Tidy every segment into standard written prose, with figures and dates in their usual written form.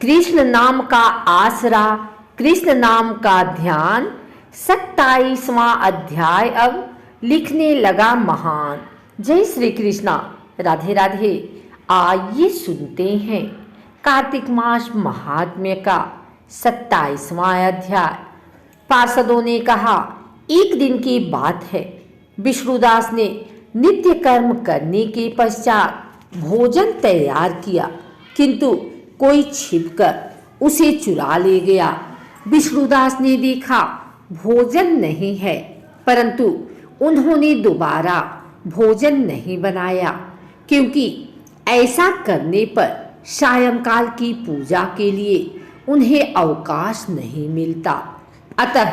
कृष्ण नाम का आसरा, कृष्ण नाम का ध्यान। 27वां अध्याय अब लिखने लगा महान। जय श्री कृष्णा, राधे राधे। आइए सुनते हैं कार्तिक मास महात्म्य का 27वां अध्याय। पार्षदों ने कहा, एक दिन की बात है, विष्णुदास ने नित्य कर्म करने के पश्चात भोजन तैयार किया, किंतु कोई छिपकर उसे चुरा ले गया। विष्णुदास ने देखा भोजन नहीं है, परंतु उन्होंने दोबारा भोजन नहीं बनाया, क्योंकि ऐसा करने पर सायंकाल की पूजा के लिए उन्हें अवकाश नहीं मिलता। अतः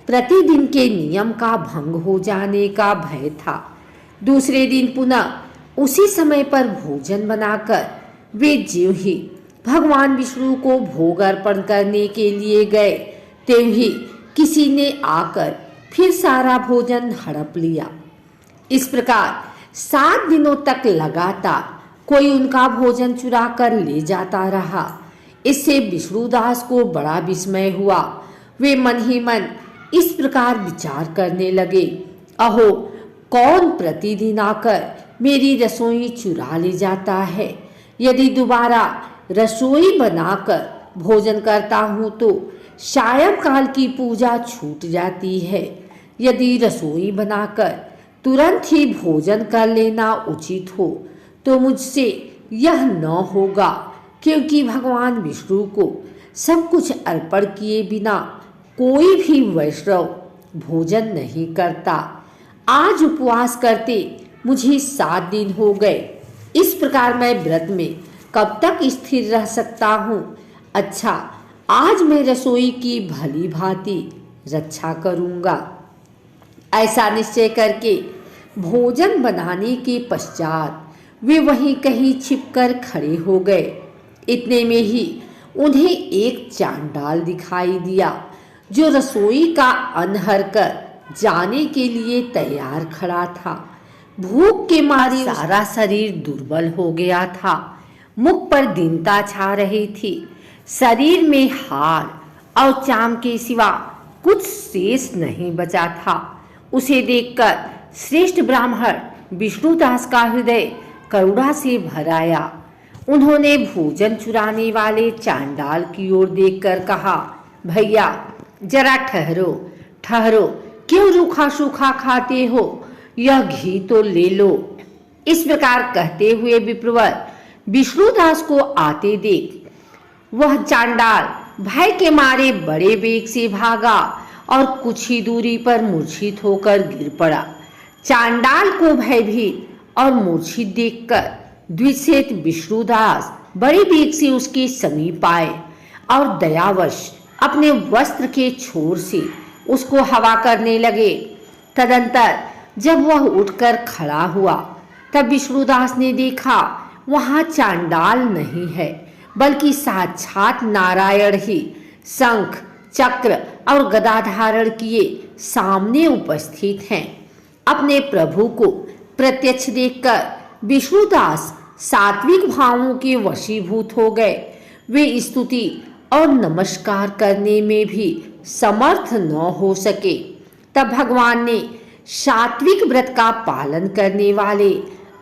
प्रतिदिन के नियम का भंग हो जाने का भय था। दूसरे दिन पुनः उसी समय पर भोजन बनाकर वे ज्यों ही भगवान विष्णु को भोग अर्पण करने के लिए गए, त्यों ही किसी ने आकर फिर सारा भोजन हड़प लिया। इस प्रकार 7 दिनों तक लगातार कोई उनका भोजन चुरा कर ले जाता रहा। इससे विष्णुदास को बड़ा विस्मय हुआ। वे मन ही मन इस प्रकार विचार करने लगे, अहो, कौन प्रतिदिन आकर मेरी रसोई चुरा ले जाता है? यदि दोबारा रसोई बनाकर भोजन करता हूँ तो सायंकाल की पूजा छूट जाती है। यदि रसोई बनाकर तुरंत ही भोजन कर लेना उचित हो तो मुझसे यह न होगा, क्योंकि भगवान विष्णु को सब कुछ अर्पण किए बिना कोई भी वैष्णव भोजन नहीं करता। आज उपवास करते मुझे 7 दिन हो गए। इस प्रकार मैं व्रत में कब तक स्थिर रह सकता हूँ? अच्छा, आज मैं रसोई की भली भांति रक्षा करूँगा। ऐसा निश्चय करके भोजन बनाने के पश्चात वे वहीं कहीं छिपकर खड़े हो गए। इतने में ही उन्हें एक चांडाल दिखाई दिया, जो रसोई का अनहर कर जाने के लिए तैयार खड़ा था। भूख के मारे सारा शरीर दुर्बल हो गया था। मुख पर दीनता छा रही थी। शरीर में हाड़ और चाम के सिवा कुछ शेष नहीं बचा था। उसे देखकर श्रेष्ठ ब्राह्मण विष्णुदास का हृदय करुणा से भर आया। उन्होंने भोजन चुराने वाले चांडाल की ओर देखकर कहा, भैया जरा ठहरो ठहरो, क्यों रूखा सूखा खाते हो? यह घी तो ले लो। इस प्रकार कहते हुए विप्रवर विष्णुदास को आते देख वह चांडाल भय के मारे बड़े वेग से भागा और कुछ ही दूरी पर मूर्छित होकर गिर पड़ा। चांडाल को भयभीत और मूर्छित देखकर द्विषेत विष्णुदास बड़े वेग से उसके समीप आए और दयावश अपने वस्त्र के छोर से उसको हवा करने लगे। तदंतर जब वह उठकर खड़ा हुआ तब विष्णुदास ने देखा वहां चांडाल नहीं है, बल्कि साक्षात नारायण ही शंख चक्र और गदा धारण किए सामने उपस्थित हैं। अपने प्रभु को प्रत्यक्ष देखकर विष्णुदास सात्विक भावों के वशीभूत हो गए। वे स्तुति और नमस्कार करने में भी समर्थ न हो सके। तब भगवान ने सात्विक व्रत का पालन करने वाले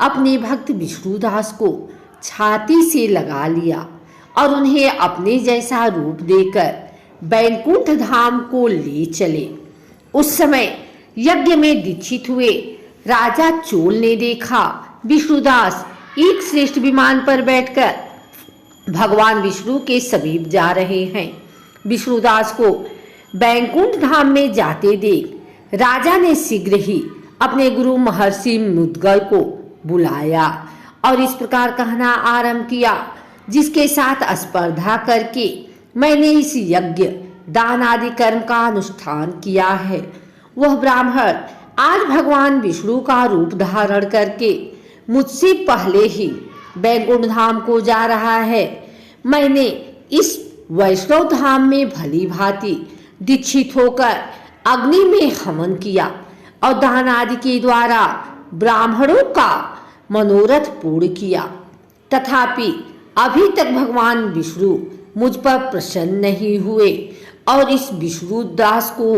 अपने भक्त विष्णुदास को छाती से लगा लिया और उन्हें अपने जैसा रूप देकर बैकुंठ धाम को ले चले। उस समय यज्ञ में दीक्षित हुए राजा चोल ने देखा विष्णुदास एक श्रेष्ठ विमान पर बैठकर भगवान विष्णु के समीप जा रहे हैं। विष्णुदास को बैकुंठ धाम में जाते देख राजा ने शीघ्र ही अपने गुरु महर्षि मुद्गल को बुलाया और इस प्रकार कहना आरंभ किया, जिसके साथ स्पर्धा करके मैंने इस यज्ञ दान आदि कर्म का अनुष्ठान किया है, वह ब्राह्मण आज भगवान विष्णु का रूप धारण करके मुझसे पहले ही बैकुंठ धाम को जा रहा है। मैंने इस वैष्णव धाम में भली भांति दीक्षित होकर अग्नि में हवन किया और दान आदि के द्वारा ब्राह्मणों का मनोरथ पूर्ण किया, तथापि अभी तक भगवान विष्णु मुझ पर प्रसन्न नहीं हुए और इस विष्णुदास को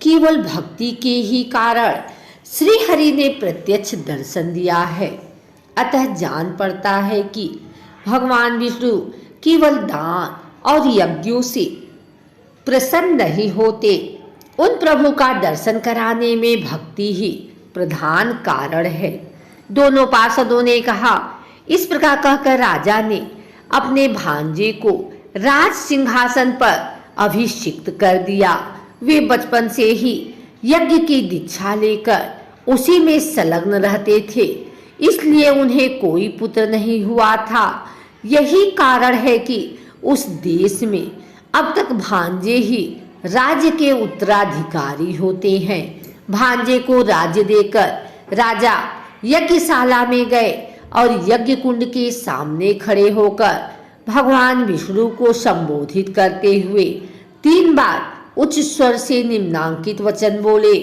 केवल भक्ति के ही कारण श्री हरि ने प्रत्यक्ष दर्शन दिया है। अतः जान पड़ता है कि भगवान विष्णु केवल दान और यज्ञों से प्रसन्न नहीं होते, उन प्रभु का दर्शन कराने में भक्ति ही प्रधान कारण है। दोनों पार्षदों ने कहा। इस प्रकार कहकर राजा ने अपने भांजे को राज सिंहासन पर अभिषिक्त कर दिया। वे बचपन से ही यज्ञ की दीक्षा लेकर उसी में संलग्न रहते थे, इसलिए उन्हें कोई पुत्र नहीं हुआ था। यही कारण है कि उस देश में अब तक भांजे ही राज्य के उत्तराधिकारी होते हैं। भांजे को राज्य देकर राजा यज्ञशाला में गए और यज्ञ कुंड के सामने खड़े होकर भगवान विष्णु को संबोधित करते हुए 3 बार उच्च स्वर से निम्नांकित वचन बोले।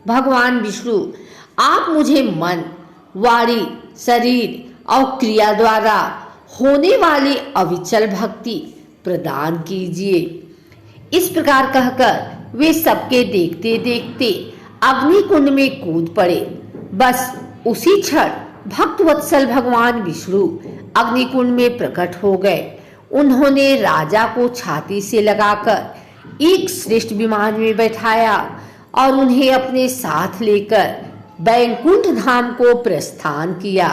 भगवान विष्णु, आप मुझे मन, वाणी, शरीर और क्रिया द्वारा होने वाली अविचल भक्ति प्रदान कीजिए। इस प्रकार कहकर वे सबके देखते देखते अग्नि कुंड में कूद पड़े। बस उसी क्षण भक्त वत्सल भगवान विष्णु अग्निकुंड में प्रकट हो गए। उन्होंने राजा को छाती से लगाकर एक श्रेष्ठ विमान में बैठाया और उन्हें अपने साथ लेकर बैकुंठ धाम को प्रस्थान किया।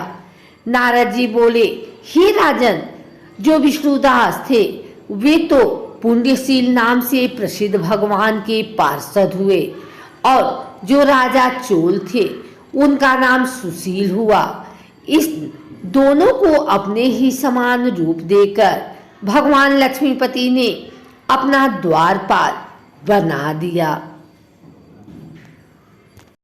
नारद जी बोले, हे राजन, जो विष्णुदास थे वे तो पुण्यशील नाम से प्रसिद्ध भगवान के पार्षद हुए और जो राजा चोल थे उनका नाम सुशील हुआ। इस दोनों को अपने ही समान रूप देकर भगवान लक्ष्मीपति ने अपना द्वारपाल बना दिया।